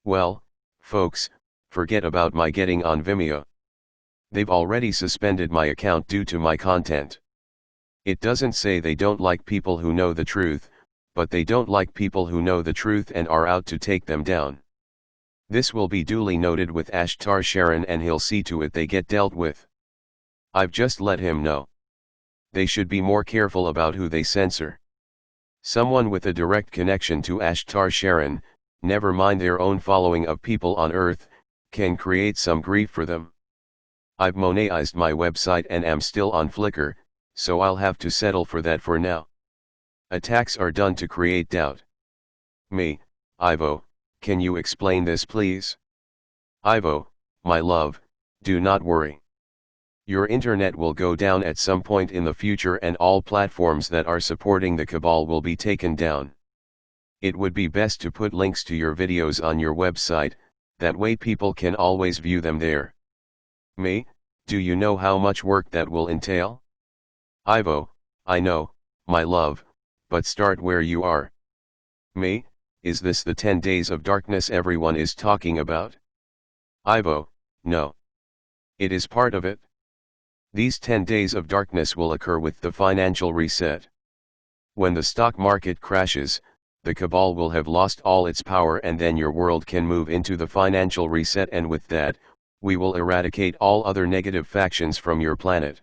Well, folks, forget about my getting on Vimeo. They've already suspended my account due to my content. It doesn't say they don't like people who know the truth, but they don't like people who know the truth and are out to take them down. This will be duly noted with Ashtar Sheran, and he'll see to it they get dealt with. I've just let him know. They should be more careful about who they censor. Someone with a direct connection to Ashtar Sheran, never mind their own following of people on earth, can create some grief for them. I've monetized my website and am still on Flickr, so I'll have to settle for that for now. Attacks are done to create doubt. Me, Ivo, can you explain this please? Ivo, my love, do not worry. Your internet will go down at some point in the future, and all platforms that are supporting the cabal will be taken down. It would be best to put links to your videos on your website, that way people can always view them there. Me, do you know how much work that will entail? Ivo, I know, my love, but start where you are. Me, is this the 10 days of darkness everyone is talking about? Ivo, no. It is part of it. These 10 days of darkness will occur with the financial reset. When the stock market crashes, the cabal will have lost all its power, and then your world can move into the financial reset, and with that, we will eradicate all other negative factions from your planet.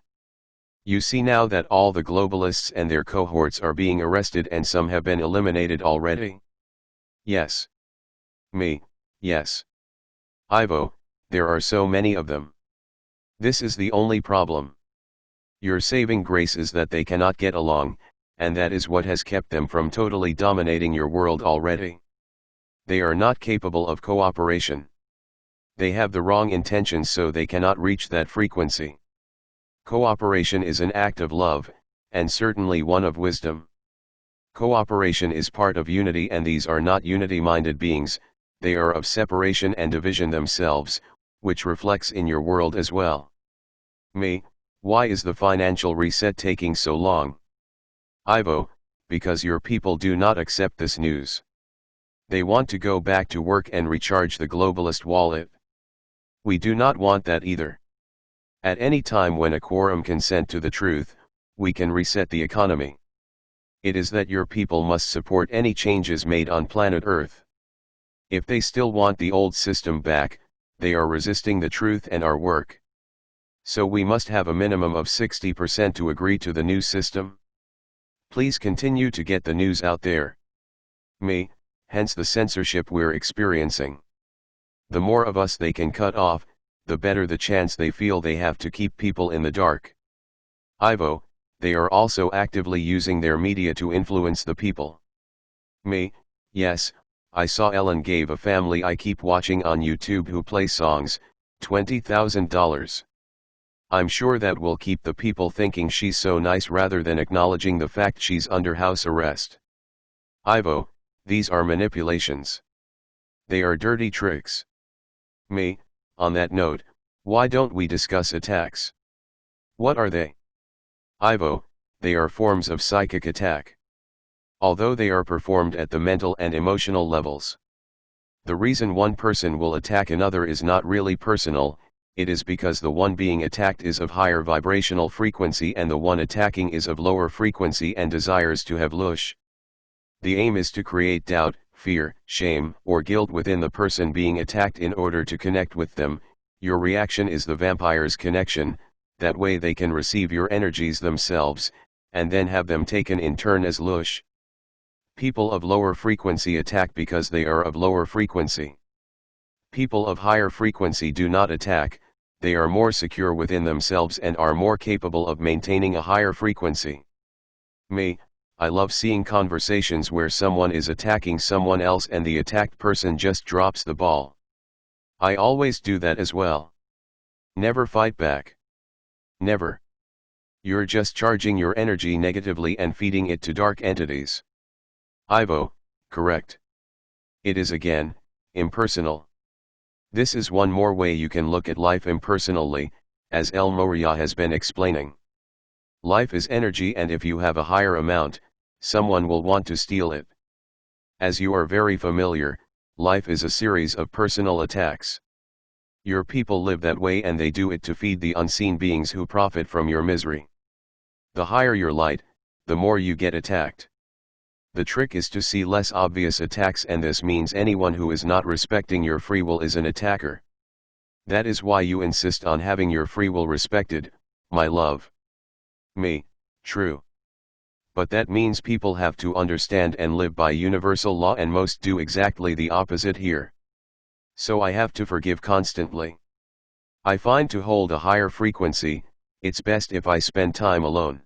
You see now that all the globalists and their cohorts are being arrested, and some have been eliminated already? Yes. Me, yes. Ivo, there are so many of them. This is the only problem. Your saving grace is that they cannot get along, and that is what has kept them from totally dominating your world already. They are not capable of cooperation. They have the wrong intentions, so they cannot reach that frequency. Cooperation is an act of love, and certainly one of wisdom. Cooperation is part of unity, and these are not unity-minded beings, they are of separation and division themselves, which reflects in your world as well. Me, why is the financial reset taking so long? Ivo, because your people do not accept this news. They want to go back to work and recharge the globalist wallet. We do not want that either. At any time when a quorum consent to the truth, we can reset the economy. It is that your people must support any changes made on planet Earth. If they still want the old system back, they are resisting the truth and our work. So we must have a minimum of 60% to agree to the new system. Please continue to get the news out there. Me, hence the censorship we're experiencing. The more of us they can cut off, the better the chance they feel they have to keep people in the dark. Ivo, they are also actively using their media to influence the people. Me, yes, I saw Ellen gave a family I keep watching on YouTube who play songs, $20,000. I'm sure that will keep the people thinking she's so nice rather than acknowledging the fact she's under house arrest. Ivo, these are manipulations. They are dirty tricks. Me, on that note, why don't we discuss attacks? What are they? Ivo, they are forms of psychic attack. Although they are performed at the mental and emotional levels. The reason one person will attack another is not really personal, it is because the one being attacked is of higher vibrational frequency and the one attacking is of lower frequency and desires to have lush. The aim is to create doubt, fear, shame, or guilt within the person being attacked in order to connect with them. Your reaction is the vampire's connection, that way they can receive your energies themselves, and then have them taken in turn as lush. People of lower frequency attack because they are of lower frequency. People of higher frequency do not attack, they are more secure within themselves and are more capable of maintaining a higher frequency. Me, I love seeing conversations where someone is attacking someone else and the attacked person just drops the ball. I always do that as well. Never fight back. Never. You're just charging your energy negatively and feeding it to dark entities. Ivo, correct. It is again, impersonal. This is one more way you can look at life impersonally, as El Morya has been explaining. Life is energy, and if you have a higher amount, someone will want to steal it. As you are very familiar, life is a series of personal attacks. Your people live that way and they do it to feed the unseen beings who profit from your misery. The higher your light, the more you get attacked. The trick is to see less obvious attacks, and this means anyone who is not respecting your free will is an attacker. That is why you insist on having your free will respected, my love. Me, true. But that means people have to understand and live by universal law, and most do exactly the opposite here. So I have to forgive constantly. I find to hold a higher frequency, it's best if I spend time alone.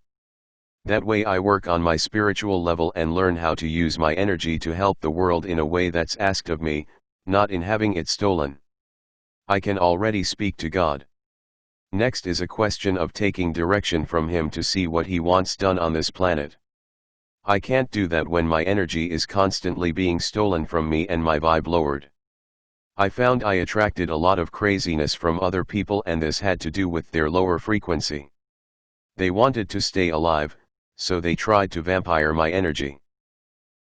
That way I work on my spiritual level and learn how to use my energy to help the world in a way that's asked of me, not in having it stolen. I can already speak to God. Next is a question of taking direction from Him to see what He wants done on this planet. I can't do that when my energy is constantly being stolen from me and my vibe lowered. I found I attracted a lot of craziness from other people, and this had to do with their lower frequency. They wanted to stay alive, so they tried to vampire my energy.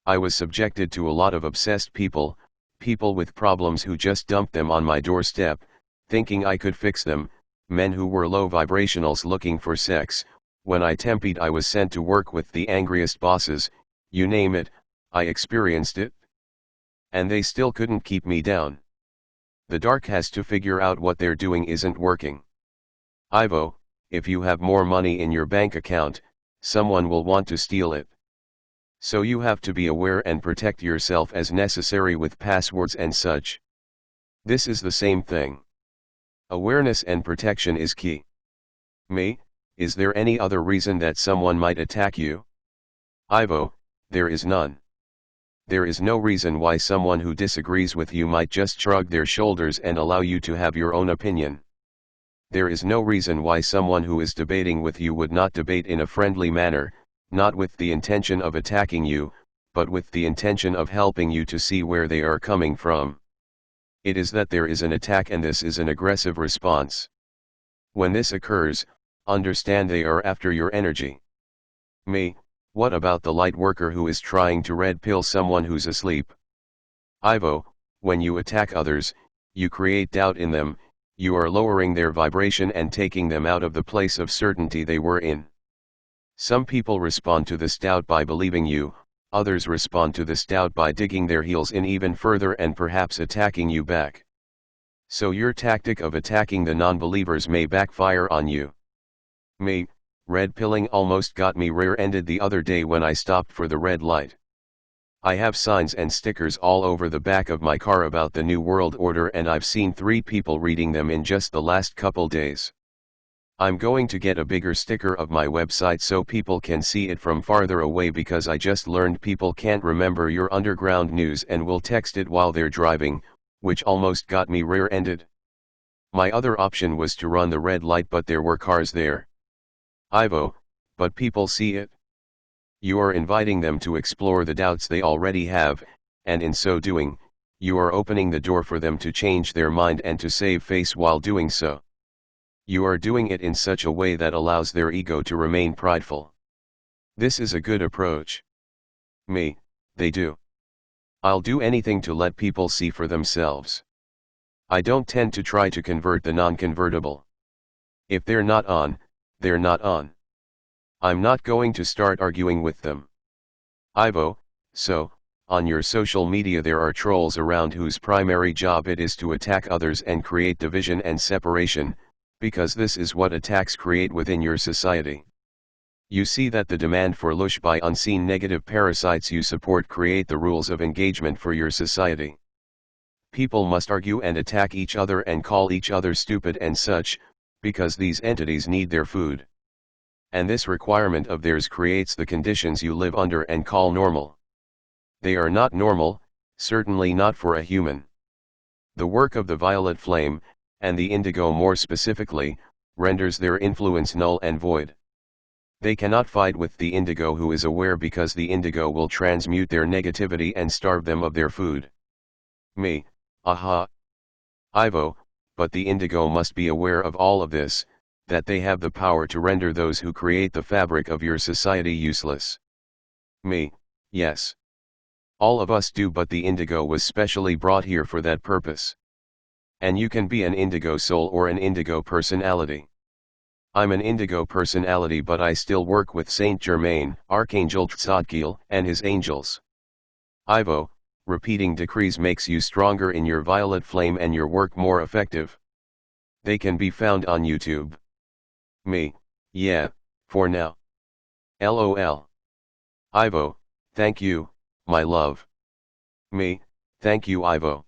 I was subjected to a lot of obsessed people, people with problems who just dumped them on my doorstep, thinking I could fix them, men who were low vibrationals looking for sex. When I tempeed, I was sent to work with the angriest bosses, you name it, I experienced it. And they still couldn't keep me down. The dark has to figure out what they're doing isn't working. Ivo, if you have more money in your bank account, someone will want to steal it. So you have to be aware and protect yourself as necessary with passwords and such. This is the same thing. Awareness and protection is key. Me, is there any other reason that someone might attack you? Ivo, there is none. There is no reason why someone who disagrees with you might just shrug their shoulders and allow you to have your own opinion. There is no reason why someone who is debating with you would not debate in a friendly manner, not with the intention of attacking you, but with the intention of helping you to see where they are coming from. It is that there is an attack, and this is an aggressive response. When this occurs, understand they are after your energy. Me, what about the light worker who is trying to red pill someone who's asleep? Ivo, when you attack others, you create doubt in them, you are lowering their vibration and taking them out of the place of certainty they were in. Some people respond to this doubt by believing you, others respond to this doubt by digging their heels in even further and perhaps attacking you back. So your tactic of attacking the non-believers may backfire on you. Me, red pilling almost got me rear-ended the other day when I stopped for the red light. I have signs and stickers all over the back of my car about the New World Order, and I've seen 3 people reading them in just the last couple days. I'm going to get a bigger sticker of my website so people can see it from farther away, because I just learned people can't remember your underground news and will text it while they're driving, which almost got me rear-ended. My other option was to run the red light, but there were cars there. Ivo, but people see it. You are inviting them to explore the doubts they already have, and in so doing, you are opening the door for them to change their mind and to save face while doing so. You are doing it in such a way that allows their ego to remain prideful. This is a good approach. Me, they do. I'll do anything to let people see for themselves. I don't tend to try to convert the non-convertible. If they're not on, they're not on. I'm not going to start arguing with them. Ivo, so, on your social media there are trolls around whose primary job it is to attack others and create division and separation, because this is what attacks create within your society. You see that the demand for lush by unseen negative parasites you support create the rules of engagement for your society. People must argue and attack each other and call each other stupid and such, because these entities need their food. And this requirement of theirs creates the conditions you live under and call normal. They are not normal, certainly not for a human. The work of the violet flame, and the indigo more specifically, renders their influence null and void. They cannot fight with the indigo who is aware, because the indigo will transmute their negativity and starve them of their food. Me, aha. Ivo, but the indigo must be aware of all of this, that they have the power to render those who create the fabric of your society useless. Me, yes. All of us do, but the indigo was specially brought here for that purpose. And you can be an indigo soul or an indigo personality. I'm an indigo personality, but I still work with Saint Germain, Archangel Tzadkiel, and his angels. Ivo, repeating decrees makes you stronger in your violet flame and your work more effective. They can be found on YouTube. Me, yeah, for now. LOL. Ivo, thank you, my love. Me, thank you Ivo.